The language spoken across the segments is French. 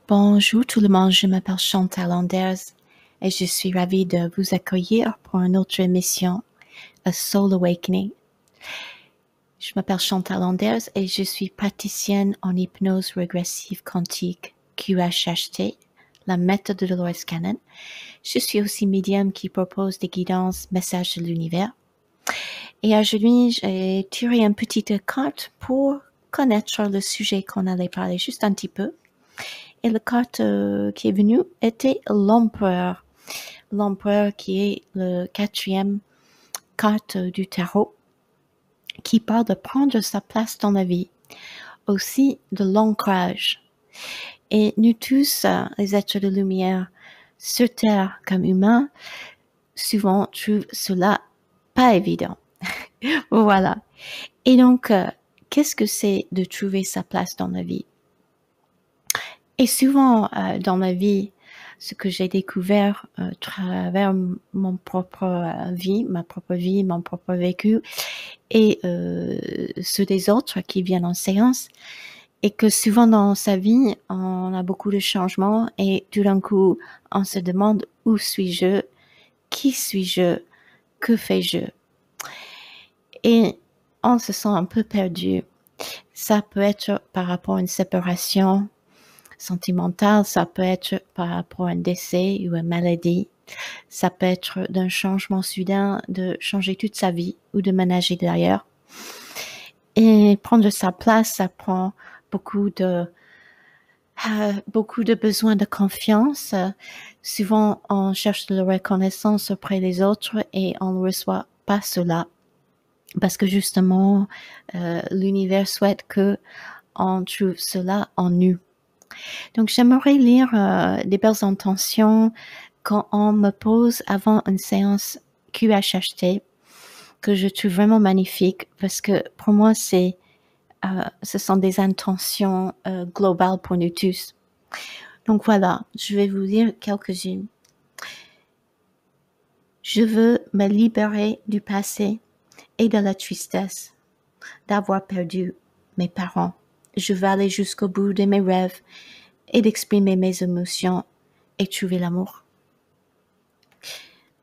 Bonjour tout le monde, je m'appelle Chantal Anders et je suis ravie de vous accueillir pour une autre émission, A Soul Awakening. Je m'appelle Chantal Anders et je suis praticienne en hypnose régressive quantique QHHT, la méthode de Dolores Cannon. Je suis aussi médium qui propose des guidances, messages de l'univers. Et aujourd'hui, j'ai tiré une petite carte pour connaître le sujet qu'on allait parler juste un petit peu. Et la carte qui est venue était l'empereur. L'empereur qui est le 4e carte du tarot, qui parle de prendre sa place dans la vie, aussi de l'ancrage. Et nous tous, les êtres de lumière, sur Terre comme humains, souvent trouvent cela pas évident. Voilà. Et donc, qu'est-ce que c'est de trouver sa place dans la vie? Et souvent, dans ma vie, ce que j'ai découvert à travers mon propre vie, mon propre vécu, et ceux des autres qui viennent en séance, et que souvent dans sa vie, on a beaucoup de changements, et tout d'un coup, on se demande où suis-je, qui suis-je, que fais-je? Et on se sent un peu perdu. Ça peut être par rapport à une séparation sentimentale, ça peut être par rapport à un décès ou une maladie, ça peut être d'un changement soudain, de changer toute sa vie ou de ménager d'ailleurs. Et prendre sa place, ça prend beaucoup de besoin de confiance. Souvent, on cherche de la reconnaissance auprès des autres et on ne reçoit pas cela. Parce que justement, l'univers souhaite que on trouve cela en nous. Donc, j'aimerais lire des belles intentions quand on me pose avant une séance QHHT, que je trouve vraiment magnifique, parce que pour moi, ce sont des intentions globales pour nous tous. Donc voilà, je vais vous lire quelques-unes. Je veux me libérer du passé et de la tristesse d'avoir perdu mes parents. Je veux aller jusqu'au bout de mes rêves et d'exprimer mes émotions et trouver l'amour.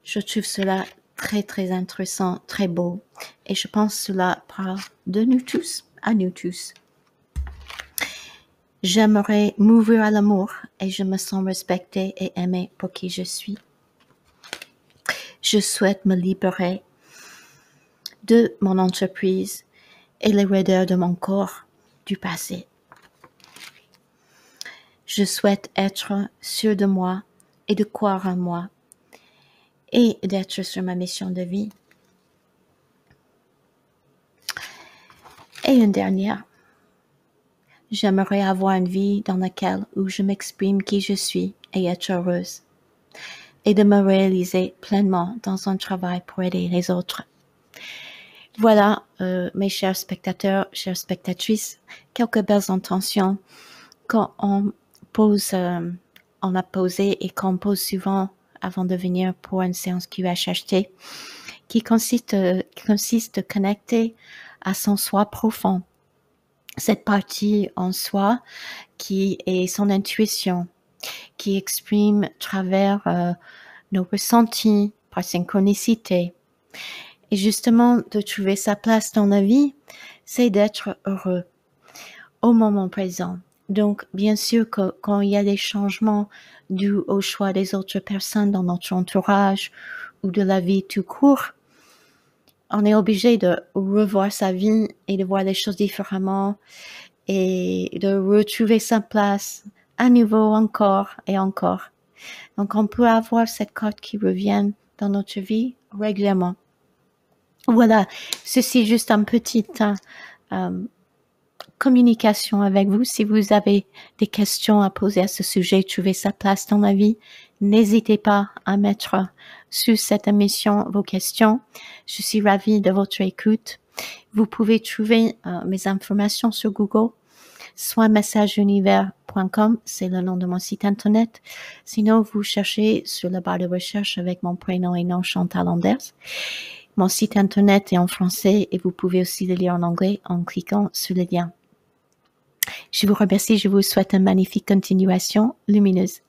Je trouve cela très, très intéressant, très beau. Et je pense que cela parle de nous tous, à nous tous. J'aimerais m'ouvrir à l'amour et je me sens respectée et aimée pour qui je suis. Je souhaite me libérer de mon entreprise et les raideurs de mon corps du passé. Je souhaite être sûre de moi et de croire en moi et d'être sur ma mission de vie. Et une dernière. J'aimerais avoir une vie dans laquelle où je m'exprime qui je suis et être heureuse. Et de me réaliser pleinement dans un travail pour aider les autres. Voilà, mes chers spectateurs, chères spectatrices, quelques belles intentions quand on a posé et qu'on pose souvent avant de venir pour une séance QHHT, qui consiste à connecter à son soi profond, cette partie en soi qui est son intuition, qui exprime à travers nos ressentis, par synchronicité. Et justement, de trouver sa place dans la vie, c'est d'être heureux au moment présent. Donc, bien sûr que quand il y a des changements dus au choix des autres personnes dans notre entourage ou de la vie tout court, on est obligé de revoir sa vie et de voir les choses différemment et de retrouver sa place à nouveau encore et encore. Donc, on peut avoir cette carte qui revient dans notre vie régulièrement. Voilà, ceci est juste un petit communication avec vous. Si vous avez des questions à poser à ce sujet, trouver sa place dans la vie, n'hésitez pas à mettre sur cette émission vos questions. Je suis ravie de votre écoute. Vous pouvez trouver mes informations sur Google, soit messageunivers.com, c'est le nom de mon site internet. Sinon, vous cherchez sur la barre de recherche avec mon prénom et nom Chantal Anders. Mon site internet est en français et vous pouvez aussi le lire en anglais en cliquant sur le lien. Je vous remercie, je vous souhaite une magnifique continuation lumineuse.